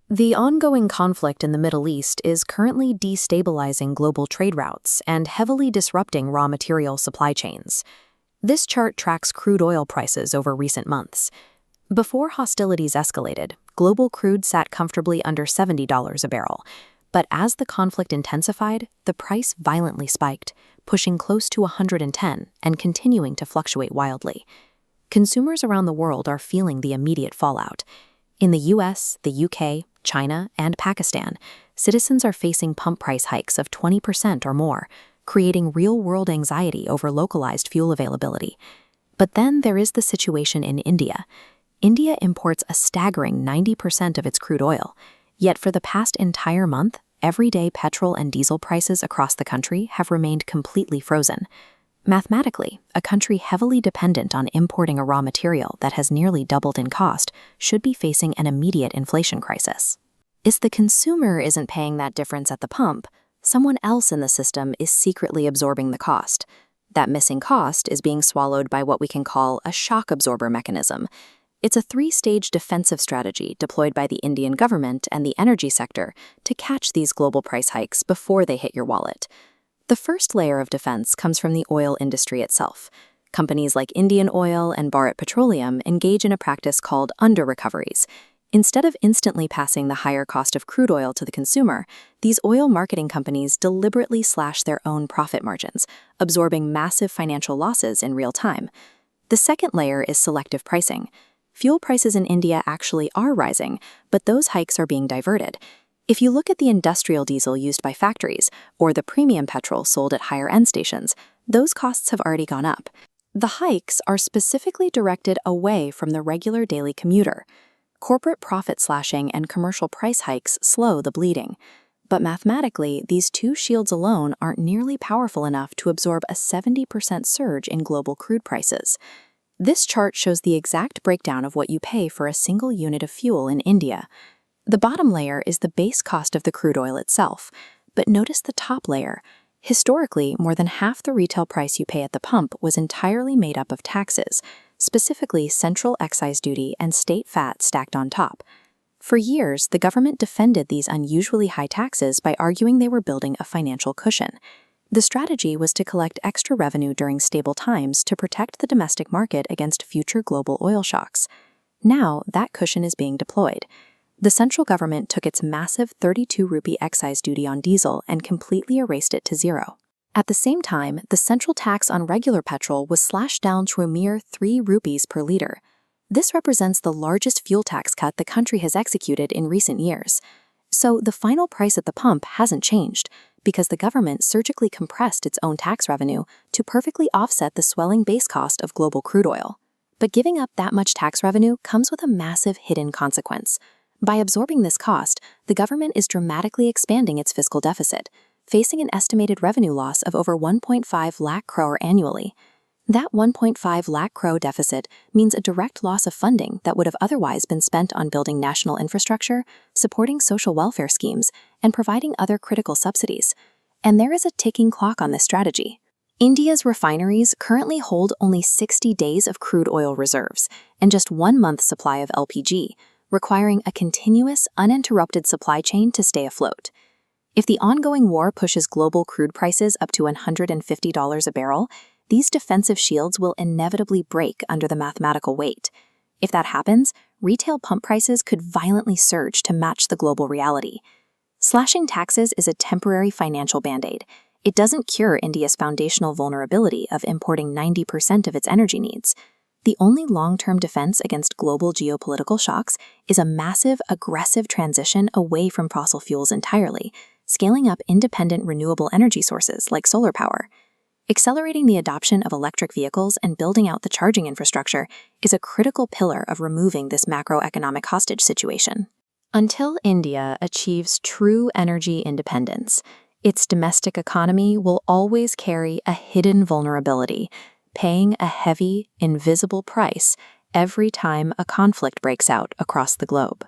The ongoing conflict in the Middle East is currently destabilizing global trade routes and heavily disrupting raw material supply chains. This chart tracks crude oil prices over recent months. Before hostilities escalated, global crude sat comfortably under $70 a barrel. But as the conflict intensified, the price violently spiked, pushing close to 110 and continuing to fluctuate wildly. Consumers around the world are feeling the immediate fallout. In the US, the UK, China, and Pakistan, citizens are facing pump price hikes of 20% or more, creating real-world anxiety over localized fuel availability. But then there is the situation in India. India imports a staggering 90% of its crude oil, yet for the past entire month, everyday petrol and diesel prices across the country have remained completely frozen. Mathematically, a country heavily dependent on importing a raw material that has nearly doubled in cost should be facing an immediate inflation crisis. If the consumer isn't paying that difference at the pump, someone else in the system is secretly absorbing the cost. That missing cost is being swallowed by what we can call a shock absorber mechanism. It's a three-stage defensive strategy deployed by the Indian government and the energy sector to catch these global price hikes before they hit your wallet. The first layer of defense comes from the oil industry itself. Companies like Indian Oil and Bharat Petroleum engage in a practice called under-recoveries. Instead of instantly passing the higher cost of crude oil to the consumer, these oil marketing companies deliberately slash their own profit margins, absorbing massive financial losses in real time. The second layer is selective pricing. Fuel prices in India actually are rising, but those hikes are being diverted. If you look at the industrial diesel used by factories, or the premium petrol sold at higher-end stations, those costs have already gone up. The hikes are specifically directed away from the regular daily commuter. Corporate profit slashing and commercial price hikes slow the bleeding. But mathematically, these two shields alone aren't nearly powerful enough to absorb a 70% surge in global crude prices. This chart shows the exact breakdown of what you pay for a single unit of fuel in India. The bottom layer is the base cost of the crude oil itself, but notice the top layer. Historically, more than half the retail price you pay at the pump was entirely made up of taxes, specifically central excise duty and state VAT stacked on top. For years, the government defended these unusually high taxes by arguing they were building a financial cushion. The strategy was to collect extra revenue during stable times to protect the domestic market against future global oil shocks. Now, that cushion is being deployed. The central government took its massive 32 rupee excise duty on diesel and completely erased it to zero. At the same time, the central tax on regular petrol was slashed down to a mere 3 rupees per liter. This represents the largest fuel tax cut the country has executed in recent years. So the final price at the pump hasn't changed, because the government surgically compressed its own tax revenue to perfectly offset the swelling base cost of global crude oil. But giving up that much tax revenue comes with a massive hidden consequence. By absorbing this cost, the government is dramatically expanding its fiscal deficit, facing an estimated revenue loss of over 1.5 lakh crore annually. That 1.5 lakh crore deficit means a direct loss of funding that would have otherwise been spent on building national infrastructure, supporting social welfare schemes, and providing other critical subsidies. And there is a ticking clock on this strategy. India's refineries currently hold only 60 days of crude oil reserves and just 1 month's supply of LPG, requiring a continuous, uninterrupted supply chain to stay afloat. If the ongoing war pushes global crude prices up to $150 a barrel, these defensive shields will inevitably break under the mathematical weight. If that happens, retail pump prices could violently surge to match the global reality. Slashing taxes is a temporary financial band-aid. It doesn't cure India's foundational vulnerability of importing 90% of its energy needs. The only long-term defense against global geopolitical shocks is a massive, aggressive transition away from fossil fuels entirely, scaling up independent renewable energy sources like solar power. Accelerating the adoption of electric vehicles and building out the charging infrastructure is a critical pillar of removing this macroeconomic hostage situation. Until India achieves true energy independence, its domestic economy will always carry a hidden vulnerability, paying a heavy, invisible price every time a conflict breaks out across the globe.